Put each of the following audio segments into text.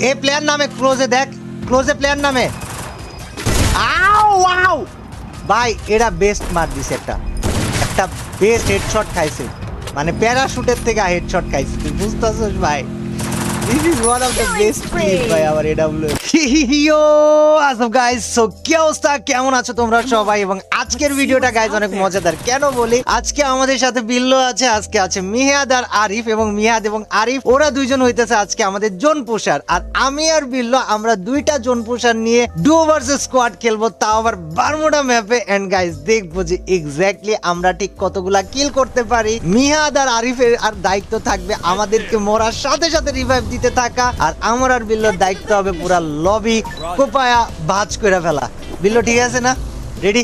এই প্লেয়ার নামে ক্লোজে দেখ, ক্লোজে প্লেয়ার নামে। আও ওয়াও ভাই, এরা বেস্ট মার দিছে, একটা বেস্ট হেডশট খাইছে, মানে প্যারাশুটের থেকে হেডশট খাইছে, তুই বুঝতেছিস ভাই? This is one of the best clip ভাই আমার AW। ইয়ো আসব গাইস, সো কি অবস্থা, কেমন আছো তোমরা সবাই? এবং আজকের ভিডিওটা গাইস অনেক মজাদার। কেন বলি, আজকে আমাদের সাথে বিল্লো আছে, আজকে আছে মিহাদ আর আরিফ, এবং মিহাদ এবং আরিফ ওরা দুইজন হইতেছে আজকে আমাদের জোন পুশার, আর আমি আর বিল্লো আমরা দুইটা জোন পুশার নিয়ে ডুও ভার্সেস স্কোয়াড খেলবো, তাও আবার বারমুডা ম্যাপে। এন্ড গাইস দেখবো যে এক্স্যাক্টলি আমরা ঠিক কতগুলা কিল করতে পারি। মিহাদ আর আরিফের আর দায়িত্ব থাকবে আমাদেরকে মরার সাথে সাথে রিভাইভ দিতে থাকা, আর আমার আর বিল্লোর দায়িত্ব হবে পুরা লবি কোপায়া ভাঁজ করে ফেলা। বিল্লো ঠিক আছে না? রেডি?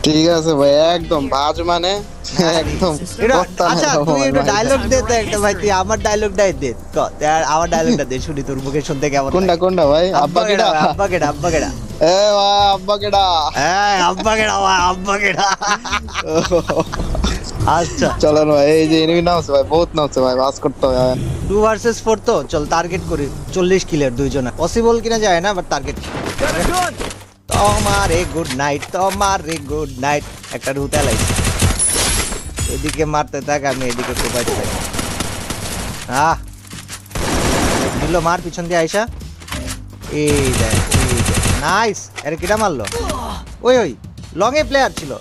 ঠিক আছে ভাই, একদম ভাজ মানে একদম। আচ্ছা তুই একটু ডায়লগ দে তো একটা ভাই, তুই আমার ডায়লগটাই দে, আমার ডায়লগটা দে শুনি, তোর মুখে শুনতে কেমন? কোনটা ভাই? আব্বা কেডা? আব্বা কেডা? আব্বা কেডা? এ ভাই আব্বা কেডা? হ্যাঁ আব্বা কেডা ভাই, আব্বা কেডা? আচ্ছা চলেন ভাই, এই যে এনিমি নামছে ভাই, বহুত নামছে ভাই, বাস করতে হবে। 2 ভার্সেস 4 তো চল টার্গেট করি, 40 কিলের দুইজনা। পসিবল কিনা যায় না, বাট টার্গেট। তোমারে গুড নাইট, তোমারে গুড নাইট। একটা রুতে লাইছে, এদিকে মারতে থাক, আমি এদিকে কোপাইতে থাকি। দিল মার পিছন দিয়ে আইসা, এই দেখ নাইস। আরে কিটা মারলো? ওই লং এ প্লেয়ার ছিল।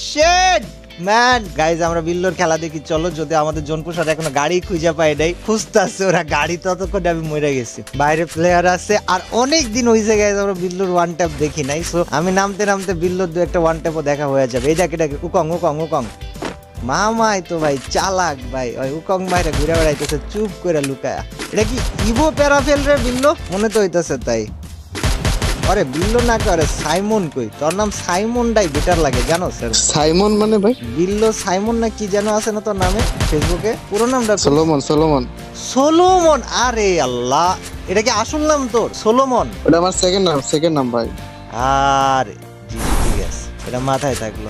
Shit man. গাইজ আমরা বিল্লোর খেলা দেখি, চলো। যদি আমাদের জোন পুশার এখনো গাড়ি খুঁজে পায় নাই, খুঁজতেছে ওরা গাড়ি, ততক্ষণে আমি মরে গেছি। বাইরে প্লেয়ার আছে, আর অনেক দিন হয়েছে গাইজ আমরা বিল্লোর ওয়ান ট্যাপ দেখি নাই। সো আমি নামতে নামতে বিল্লোর দু একটা ওয়ান ট্যাপও দেখা হয়ে যাবে। এই দেখে ডাকে উকং উকং উকং। মামাই তো ভাই চালাক ভাই, ওই উকং ভাইরা ঘুরে বেড়াইতেছে চুপ করে লুকায়া। এটা কি ইভো প্যারাফেল রে বিল্লো? মনে তো হইতেছে তাই। আরে বিল্লো না করে সাইমন, কই তোর নাম সাইমনটাই বেটার লাগে জানো স্যার। সাইমন মানে ভাই? বিল্লো সাইমন না কি যেন আছে না তোর নামে ফেসবুকে? পুরো নামটা সলোমন। সোলোমন। আরে আল্লাহ, এটা কি আসল নাম তোর সোলোমন? ওটা আমার সেকেন্ড নাম ভাই। আরে জি ঠিক আছে, এটা মাথায় থাকলো।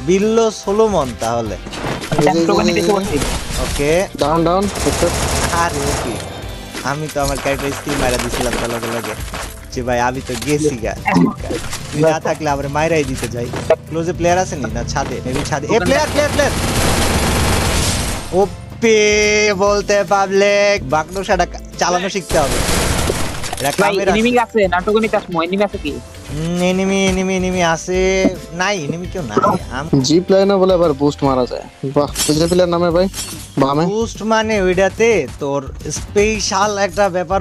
বিল্লো সোলোমন তাহলে। ওকে ডাউন। আরে ওকে, আমি তো আমার ক্যারেক্টার স্কিল মারা দিছিলাম তো লগে যে ভাই আমি তো গেছি গা, তুই না থাকলে আবার মাইরাই দিতে যাই। ক্লোজে প্লেয়ার আছে নি? না ছাদে, মেবি ছাদে। এ প্লেয়ার ওপে বলতে পাবলিক বাকনোশাটা চালানো শিখতে হবে। এনিমি আছে নাটকনি কাসমো, এনিমি আছে কি? এনিমি আছে নাই, এনিমি কেউ নাই। জি প্লেয়ার না বলে আবার বুস্ট মারা যায়। বাহ, জি প্লেয়ার নামে ভাই বামে বুস্ট মানে ওইটাতে তোর স্পেশাল একটা ব্যাপার